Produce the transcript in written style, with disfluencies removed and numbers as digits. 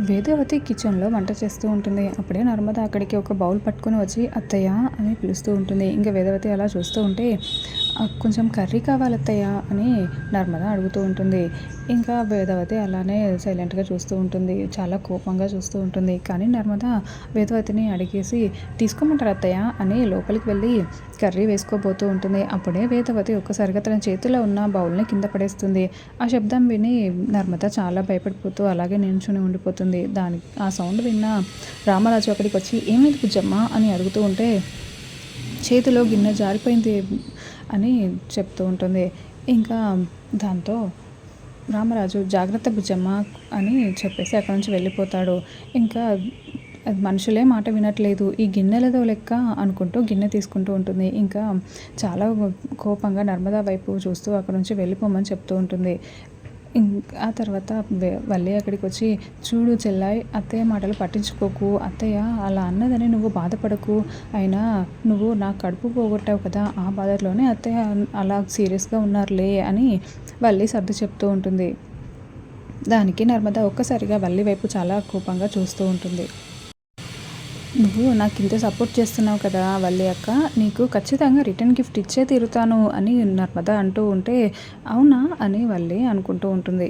వేదవతి కిచెన్లో వంట చేస్తూ ఉంటుంది. అప్పుడే నర్మద అక్కడికి ఒక బౌల్ పట్టుకొని వచ్చి అత్తయ్య అని పిలుస్తూ ఉంటుంది. ఇంకా వేదవతి అలా చూస్తూ ఉంటే కొంచెం కర్రీ కావాలి అత్తయ్య అని నర్మద అడుగుతూ ఉంటుంది. ఇంకా వేదవతి అలానే సైలెంట్గా చూస్తూ ఉంటుంది. చాలా కోపంగా చూస్తూ ఉంటుంది. కానీ నర్మద వేదవతిని అడిగేసి తీసుకోమంటారు అత్తయ్య అని లోపలికి వెళ్ళి కర్రీ వేసుకోబోతూ ఉంటుంది. అప్పుడే వేదవతి ఒక్కసారిగా తన చేతిలో ఉన్న బౌల్ని కింద పడేస్తుంది. ఆ శబ్దం విని నర్మద చాలా భయపడిపోతూ అలాగే నిల్చుని ఉండిపోతుంది. ఆ సౌండ్ విన్న రామరాజు అక్కడికి వచ్చి ఏమైంది బుజ్జమ్మ అని అడుగుతూ ఉంటే చేతిలో గిన్నె జారిపోయింది అని చెప్తూ ఉంటుంది. ఇంకా దాంతో రామరాజు జాగ్రత్త బుజ్జమ్మ అని చెప్పేసి అక్కడి నుంచి వెళ్ళిపోతాడు. ఇంకా మనుషులే మాట వినట్లేదు, ఈ గిన్నెలదో లెక్క అనుకుంటూ గిన్నె తీసుకుంటూ ఉంటుంది. ఇంకా చాలా కోపంగా నర్మదా వైపు చూస్తూ అక్కడ నుంచి వెళ్ళిపోమని చెప్తూ ఉంటుంది. ఆ తర్వాత వల్లి అక్కడికి వచ్చి చూడు చెల్లాయి, అత్తయ్య మాటలు పట్టించుకోకు, అత్తయ్య అలా అన్నదని నువ్వు బాధపడకు, అయినా నువ్వు నా కడుపు పోగొట్టావు కదా, ఆ బాధలోనే అత్తయ్య అలా సీరియస్గా ఉన్నారులే అని వల్లి సర్ది చెప్తూ ఉంటుంది. దానికి నర్మద ఒక్కసారిగా వల్లి వైపు చాలా కోపంగా చూస్తూ ఉంటుంది. నువ్వు నాకు ఇంత సపోర్ట్ చేస్తున్నావు కదా వల్లి అక్క, నీకు ఖచ్చితంగా రిటర్న్ గిఫ్ట్ ఇచ్చే తీరుతాను అని నర్మద అంటూ ఉంటే అవునా అని వల్లి అనుకుంటూ ఉంటుంది.